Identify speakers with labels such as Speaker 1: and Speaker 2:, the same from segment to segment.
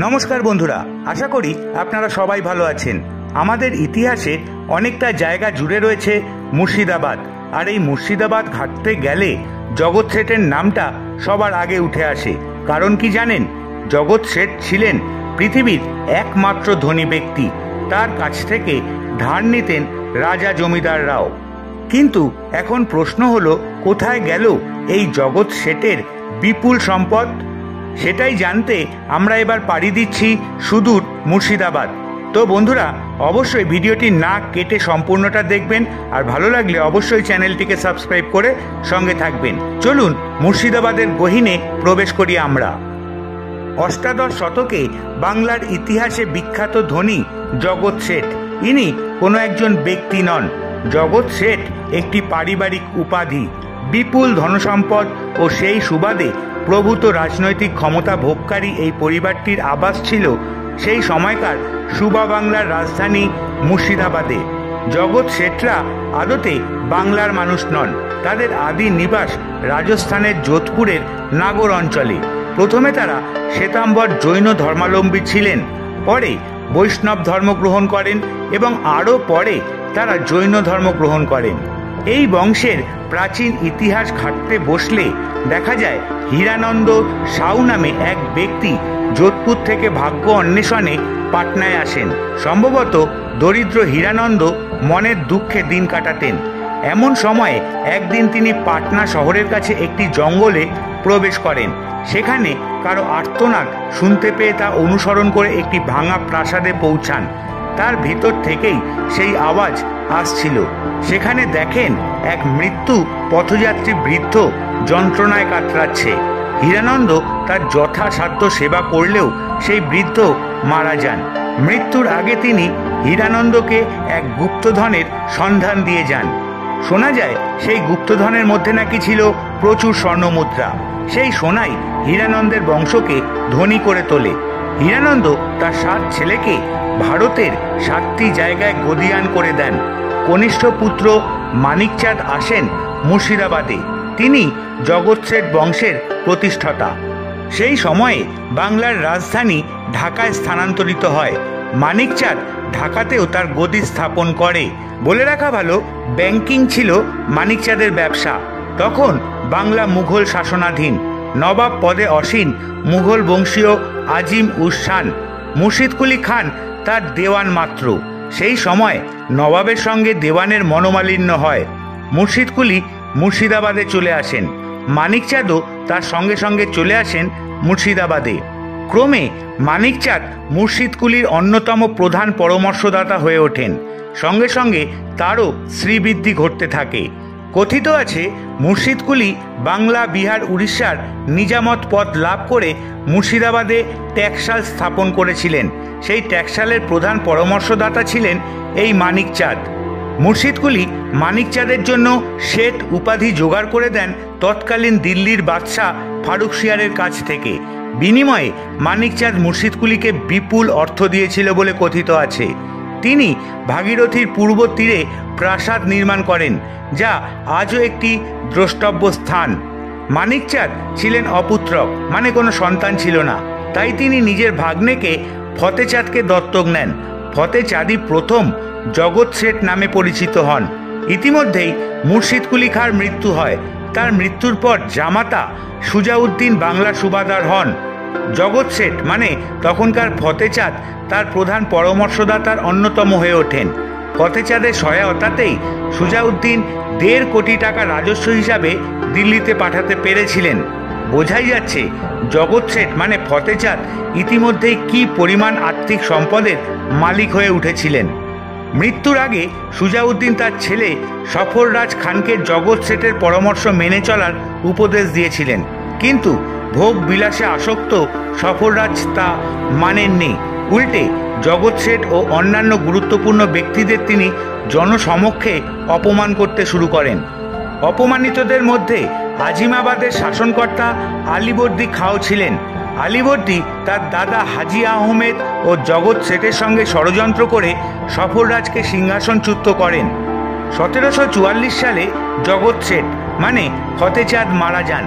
Speaker 1: নমস্কার বন্ধুরা, আশা করি আপনারা সবাই ভালো আছেন। আমাদের ইতিহাসে অনেকটা জায়গা জুড়ে রয়েছে মুর্শিদাবাদ, আর এই মুর্শিদাবাদ ঘাটতে গেলে জগৎ শেঠের নামটা সবার আগে উঠে আসে। কারণ কি জানেন? জগৎ শেঠ ছিলেন পৃথিবীর একমাত্র ধনী ব্যক্তি। তার কাছ থেকে ধার নিতেন রাজা জমিদাররাও। কিন্তু এখন প্রশ্ন হলো, কোথায় গেল এই জগৎ শেঠের বিপুল সম্পদ? সেটাই জানতে আমরা এবার পাড়ি দিচ্ছি সুদূর মুর্শিদাবাদ। তো বন্ধুরা, অবশ্যই ভিডিওটি না কেটে সম্পূর্ণটা দেখবেন, আর ভালো লাগলে অবশ্যই চ্যানেলটিকে সাবস্ক্রাইব করে সঙ্গে থাকবেন। চলুন মুর্শিদাবাদের গহীনে প্রবেশ করি আমরা। অষ্টাদশ শতকে বাংলার ইতিহাসে বিখ্যাত ধনী জগৎ শেঠ। ইনি কোনো একজন ব্যক্তি নন। জগৎ শেঠ একটি পারিবারিক উপাধি। বিপুল ধনসম্পদ ও সেই সুবাদে প্রভূত রাজনৈতিক ক্ষমতা ভোগকারী এই পরিবারটির আবাস ছিল সেই সময়কার সুবা বাংলার রাজধানী মুর্শিদাবাদে। জগৎ শেঠরা আদতে বাংলার মানুষ নন। তাদের আদি নিবাস রাজস্থানের যোধপুরের নাগর অঞ্চলে। প্রথমে তারা শ্বেতাম্বর জৈন ধর্মাবলম্বী ছিলেন, পরে বৈষ্ণব ধর্ম গ্রহণ করেন এবং আরও পরে তারা জৈন ধর্ম গ্রহণ করেন। এই বংশের প্রাচীন ইতিহাস ঘাঁটতে বসলে দেখা যায় হীরানন্দ সাউ নামে এক ব্যক্তি যোধপুর থেকে ভাগ্য অন্বেষণে পাটনায় আসেন। সম্ভবত দরিদ্র হীরানন্দ মনের দুঃখে দিন কাটাতেন। এমন সময়ে একদিন তিনি পাটনা শহরের কাছে একটি জঙ্গলে প্রবেশ করেন। সেখানে কারো আর্তনাদ শুনতে পেয়ে তা অনুসরণ করে একটি ভাঙা প্রাসাদে পৌঁছান। তার ভিতর থেকেই সেই আওয়াজ আসছিল। সেখানে দেখেন এক মৃত্যু পথযাত্রী বৃদ্ধ যন্ত্রণায় কাতরাচ্ছে। হীরানন্দ তার যথাসাধ্য সেবা করলেও সেই বৃদ্ধ মারা যান। মৃত্যুর আগে তিনি হীরানন্দকে এক গুপ্তধনের সন্ধান দিয়ে যান। শোনা যায় সেই গুপ্তধনের মধ্যে নাকি ছিল প্রচুর স্বর্ণমুদ্রা। সেই সোনাই হীরানন্দের বংশকে ধনী করে তোলে। হীরানন্দ তার 7 ছেলেকে ভারতের 7টি জায়গায় গদিয়ান করে দেন। কনিষ্ঠ পুত্র মানিকচাঁদ আসেন মুর্শিদাবাদে। তিনি জগৎ শেঠ বংশের প্রতিষ্ঠাতা। সেই সময়ে বাংলার রাজধানী ঢাকায় স্থানান্তরিত হয়। মানিকচাঁদ ঢাকাতেও তার গদি স্থাপন করে। বলে রাখা ভালো, ব্যাংকিং ছিল মানিকচাঁদের ব্যবসা। তখন বাংলা মুঘল শাসনাধীন। নবাব পদে অসীন মুঘল বংশীয় আজিম উস শান মুর্শিদকুলি খান তার দেওয়ান মাত্র। সেই সময় নবাবের সঙ্গে দেওয়ানের মনোমালিন্য হয়। মুর্শিদকুলি মুর্শিদাবাদে চলে আসেন। মানিকচাঁদও তার সঙ্গে সঙ্গে চলে আসেন মুর্শিদাবাদে। ক্রমে মানিকচাঁদ মুর্শিদকুলির অন্যতম প্রধান পরামর্শদাতা হয়ে ওঠেন। সঙ্গে সঙ্গে তারও শ্রীবৃদ্ধি ঘটতে থাকে। কথিত আছে মুর্শিদকুলি বাংলা, বিহার, উড়িষ্যার নিজামত পদ লাভ করে মুর্শিদাবাদে ট্যাক্সাল স্থাপন করেছিলেন। সেই ট্যাক্সালের প্রধান পরামর্শদাতা ছিলেন এই মানিকচাঁদ। মুর্শিদকুলি মানিকচাঁদের জন্য শেঠ উপাধি জোগাড় করে দেন তৎকালীন দিল্লির বাদশাহ ফারুকশিয়ারের কাছ থেকে। বিনিময়ে মানিকচাঁদ মুর্শিদকুলিকে বিপুল অর্থ দিয়েছিল বলে কথিত আছে। তিনি ভাগীরথীর পূর্ব তীরে প্রাসাদ নির্মাণ করেন, যা আজও একটি দ্রষ্টব্য স্থান। মানিকচাঁদ ছিলেন অপুত্রক, মানে কোনো সন্তান ছিল না। তাই তিনি নিজের ভাগ্নেকে ফতেচাঁদকে দত্তক নেন। ফতেচাঁদই প্রথম জগৎ শেঠ নামে পরিচিত হন। ইতিমধ্যেই মুর্শিদকুলি খাঁর মৃত্যু হয়। তার মৃত্যুর পর জামাতা সুজাউদ্দিন বাংলার সুবাদার হন। জগৎ শেঠ মানে তখনকার ফতেচাঁদ তার প্রধান পরামর্শদাতার অন্যতম হয়ে ওঠেন। ফতেচাঁদের সহায়তাতেই সুজাউদ্দিন 1.5 কোটি টাকা রাজস্ব হিসাবে দিল্লিতে পাঠাতে পেরেছিলেন। বোঝাই যাচ্ছে জগৎ শেঠ মানে ফতেচাঁদ ইতিমধ্যেই কি পরিমাণ আর্থিক সম্পদের মালিক হয়ে উঠেছিলেন। মৃত্যুর আগে সুজাউদ্দিন তার ছেলে সফররাজ খানকে জগৎ শেঠের পরামর্শ মেনে চলার উপদেশ দিয়েছিলেন। কিন্তু ভোগ বিলাসে আসক্ত সফররাজ তা মানেননি। উল্টে জগৎ শেঠ ও অন্যান্য গুরুত্বপূর্ণ ব্যক্তিদের তিনি জনসমক্ষে অপমান করতে শুরু করেন। অপমানিতদের মধ্যে আজিমাবাদের শাসনকর্তা আলীবর্দী খাও ছিলেন। আলীবর্দী তার দাদা হাজি আহমেদ ও জগৎ শেঠের সঙ্গে ষড়যন্ত্র করে সফররাজকে সিংহাসনচ্যুত করেন। 1744 সালে জগৎ শেঠ মানে ফতেচাঁদ মারা যান।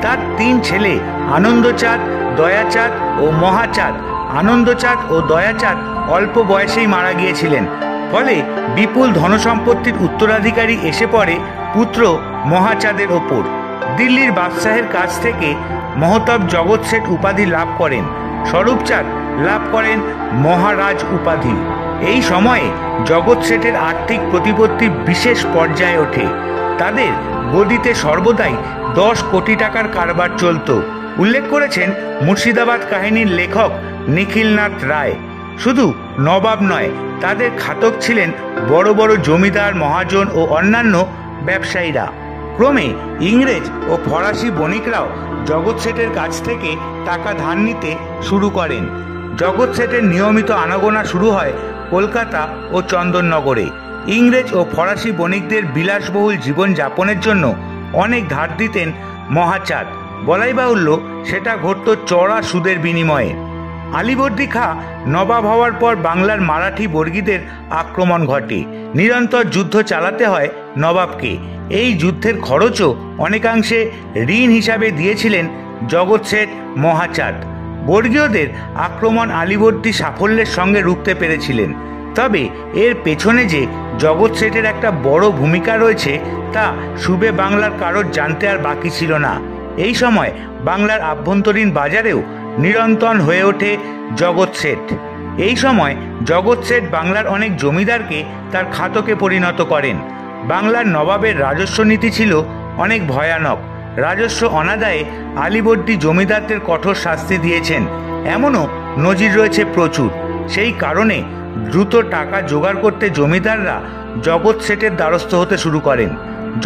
Speaker 1: তার 3 ছেলে আনন্দচাঁদ, দয়াচাঁদ ও মহাচাঁদ আনন্দচাঁদ ও দয়াচাঁদ অল্প বয়সেই মারা গিয়েছিলেন। ফলে বিপুল ধনসম্পত্তির উত্তরাধিকারী এসে পড়ে পুত্র মহাচাঁদের ওপর। দিল্লির বাদশাহের কাছ থেকে মহতাব জগৎ শেঠ উপাধি লাভ করেন। স্বরূপচাঁদ লাভ করেন মহারাজ উপাধি। এই সময়ে জগৎ শেঠের আর্থিক প্রতিপত্তি বিশেষ পর্যায়ে ওঠে। তাদের গদিতে সর্বদাই 10 কোটি টাকার কারবার চলত। উল্লেখ করেছেন মুর্শিদাবাদ কাহিনীর লেখক নিখিলনাথ রায়। শুধু নবাব নয়, তাদের খাতক ছিলেন বড় বড় জমিদার, মহাজন ও অন্যান্য ব্যবসায়ীরা। ক্রমে ইংরেজ ও ফরাসি বণিকরাও জগৎ শেঠের কাছ থেকে টাকা ধার নিতে শুরু করেন। জগৎ শেঠের নিয়মিত আনাগোনা শুরু হয় কলকাতা ও চন্দননগরে। ইংরেজ ও ফরাসি বণিকদের বিলাসবহুল জীবন যাপনের জন্য অনেক ধার দিতেন মহাচাঁদ। বলাই বাহুল্য, সেটা ঘটত চড়া সুদের বিনিময়ে। আলীবর্দী খাঁ নবাব হওয়ার পর বাংলার মারাঠি বর্গীদের আক্রমণ ঘটে। নিরন্তর যুদ্ধ চালাতে হয় নবাবকে। এই যুদ্ধের খরচও অনেকাংশে ঋণ হিসাবে দিয়েছিলেন জগৎ শেঠ মহাচাঁদ। বর্গীয়দের আক্রমণ আলীবর্দী সাফল্যের সঙ্গে রুখতে পেরেছিলেন। তবে এর পেছনে যে জগৎ শেঠের একটা বড় ভূমিকা রয়েছে তা সুবে বাংলার কারোর জানতে আর বাকি ছিল না। এই সময় বাংলার আভ্যন্তরীণ বাজারেও নিরন্তর হয়ে ওঠে জগৎ শেঠ। এই সময় জগৎ শেঠ বাংলার অনেক জমিদারকে তার খাতকে পরিণত করেন। বাংলার নবাবের রাজস্ব নীতি ছিল অনেক ভয়ানক। রাজস্ব অনাদায়ে আলীবর্দী জমিদারদের কঠোর শাস্তি দিয়েছেন, এমনও নজির রয়েছে প্রচুর। সেই কারণে দ্রুত টাকা জোগাড় করতে জমিদাররা জগৎ শেঠের দ্বারস্থ হতে শুরু করেন।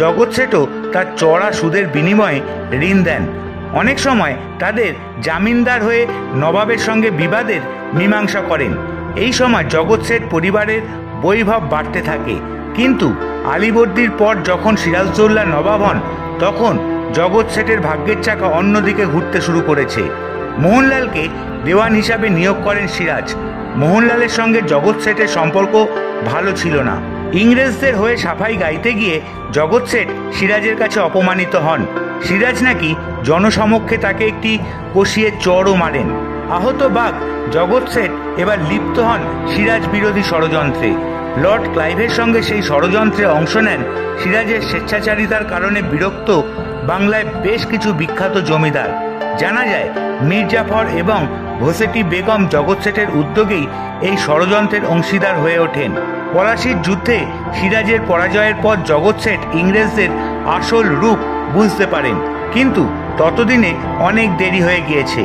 Speaker 1: জগৎ শেঠও তার চড়া সুদের বিনিময়ে ঋণ দেন। অনেক সময় তাদের জামিনদার হয়ে নবাবের সঙ্গে বিবাদের মীমাংসা করেন। এই সময় জগৎ শেঠ পরিবারের বৈভব বাড়তে থাকে। কিন্তু আলীবর্দীর পর যখন সিরাজদৌল্লা নবাব হন, তখন জগৎ শেঠের ভাগ্যের চাকা অন্যদিকে ঘুরতে শুরু করেছে। মোহনলালকে দেওয়ান হিসাবে নিয়োগ করেন সিরাজ। মোহনলালের সঙ্গে জগৎ শেঠের সম্পর্ক ভালো ছিল না। ইংরেজদের হয়ে সাফাই গাইতে গিয়ে জগৎ শেঠ সিরাজের কাছে অপমানিত হন। সিরাজ নাকি জনসমক্ষে তাকে একটি কষিয়ে চড়ও মারেন। আহত বাঘ জগৎ শেঠ এবার লিপ্ত হন সিরাজ বিরোধী ষড়যন্ত্রে। লর্ড ক্লাইভের সঙ্গে সেই ষড়যন্ত্রে অংশ নেন। সিরাজের স্বেচ্ছাচারিতার কারণে বিরক্ত বাংলায় বেশ কিছু বিখ্যাত জমিদার। জানা যায় মীরজাফর এবং ঘোষেটি বেগম জগৎ শেঠের উদ্যোগেই এই ষড়যন্ত্রের অংশীদার হয়ে ওঠেন। পলাশির যুদ্ধে সিরাজের পরাজয়ের পর জগৎ শেঠ ইংরেজদের আসল রূপ বুঝতে পারেন, কিন্তু ততদিনে অনেক দেরি হয়ে গিয়েছে।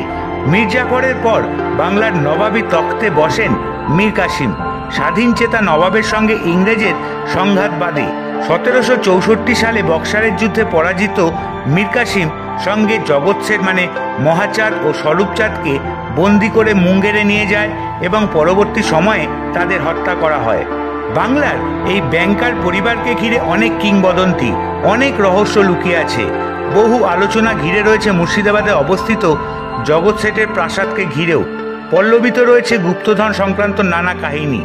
Speaker 1: মীরজাফরের পর বাংলার নবাবী তখ্তে বসেন মীর কাসিম। স্বাধীন চেতা নবাবের সঙ্গে ইংরেজের সংঘাত বাধে। 1764 সালে বক্সারের যুদ্ধে পরাজিত মীর কাসিম সঙ্গে জগৎ শেঠ মানে মহাচাঁদ ও স্বরূপচাঁদকে বন্দি করে মুঙ্গেরে নিয়ে যায় এবং পরবর্তী সময়ে তাদের হত্যা করা হয়। বাংলার এই ব্যাংকার পরিবারকে ঘিরে অনেক কিংবদন্তি, অনেক রহস্য লুকিয়ে আছে। বহু আলোচনা ঘিরে রয়েছে মুর্শিদাবাদে অবস্থিত জগৎ শেঠের প্রাসাদকে ঘিরেও। পল্লবিত রয়েছে গুপ্তধন সংক্রান্ত নানা কাহিনী।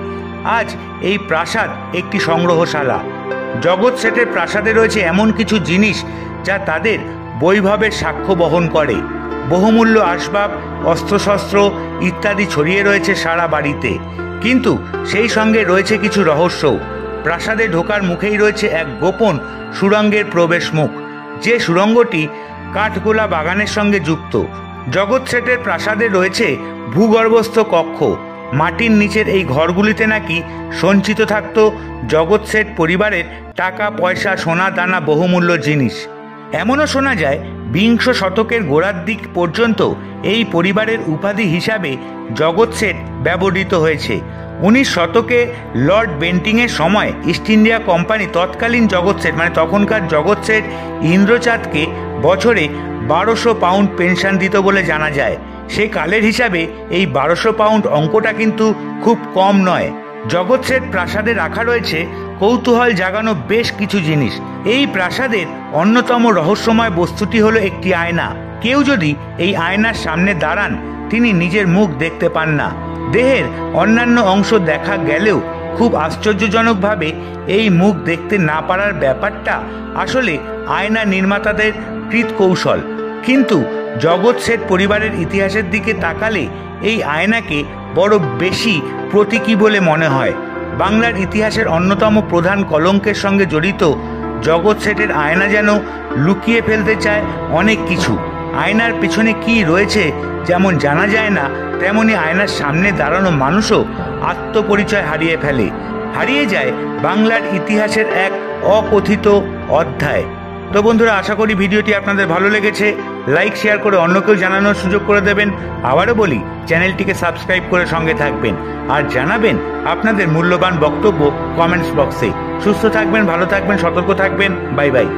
Speaker 1: আজ এই প্রাসাদ একটি সংগ্রহশালা। জগৎ শেঠের প্রাসাদে রয়েছে এমন কিছু জিনিস যা তাদের বৈভবের সাক্ষ্য বহন করে। বহুমূল্য আসবাব, অস্ত্রশস্ত্র ইত্যাদি ছড়িয়ে রয়েছে সারা বাড়িতে। কিন্তু সেই সঙ্গে রয়েছে কিছু রহস্য। প্রাসাদে ঢোকার মুখেই রয়েছে এক গোপন সুড়ঙ্গের প্রবেশ মুখ, যে সুড়ঙ্গটি কাঠগোলা বাগানের সঙ্গে যুক্ত। জগৎ শেঠের প্রাসাদে রয়েছে ভূগর্ভস্থ কক্ষ। মাটির নিচের এই ঘরগুলিতে নাকি সঞ্চিত থাকত জগৎ শেঠ পরিবারের টাকা পয়সা, সোনা দানা, বহুমূল্য জিনিস। এমনও শোনা যায় বিংশ শতকের গোড়ার দিক পর্যন্ত এই পরিবারের উপাধি হিসাবে জগৎ শেঠ ব্যবহৃত হয়েছে। 19 শতকে লর্ড বেন্টিংয়ের সময় ইস্ট ইন্ডিয়া কোম্পানি তৎকালীন জগৎ শেঠ মানে তখনকার জগৎ শেঠ ইন্দ্রচাঁদকে বছরে 1200 পাউন্ড পেনশন দিত বলে জানা যায়। সে কালের হিসাবে এই 1200 পাউন্ড অঙ্কটা কিন্তু খুব কম নয়। জগৎ শেঠ প্রাসাদে রাখা রয়েছে কৌতূহল জাগানো বেশ কিছু জিনিস। এই প্রাসাদের অন্যতম রহস্যময় বস্তুটি হলো একটি আয়না। কেউ যদি এই আয়নার সামনে দাঁড়ান, তিনি নিজের মুখ দেখতে পান না। দেহের অন্যান্য অংশ দেখা গেলেও খুব আশ্চর্যজনকভাবে এই মুখ দেখতে না পারার ব্যাপারটা আসলে আয়না নির্মাতাদের কৃত কৌশল। কিন্তু জগৎ শেঠ পরিবারের ইতিহাসের দিকে তাকালে এই আয়নাকে বড় বেশি প্রতীকী বলে মনে হয়। বাংলার ইতিহাসের অন্যতম প্রধান কলঙ্কের সঙ্গে জড়িত জগৎ শেঠের আয়না যেন লুকিয়ে ফেলতে চায় অনেক কিছু। আয়নার পেছনে কি রয়েছে যেমন জানা যায় না, তেমনি আয়নার সামনে দাঁড়ানো মানুষও আত্মপরিচয় হারিয়ে ফেলে। হারিয়ে যায় বাংলার ইতিহাসের এক অকথিত অধ্যায়। তো বন্ধুরা, আশা করি ভিডিওটি আপনাদের ভালো লেগেছে। লাইক শেয়ার করে অন্যকেও জানানোর সুযোগ করে দেবেন। আবারও বলি, চ্যানেলটিকে সাবস্ক্রাইব করে সঙ্গে থাকবেন আর জানাবেন আপনাদের মূল্যবান বক্তব্য কমেন্টস বক্সে। সুস্থ থাকবেন, ভালো থাকবেন, সতর্ক থাকবেন। Bye bye.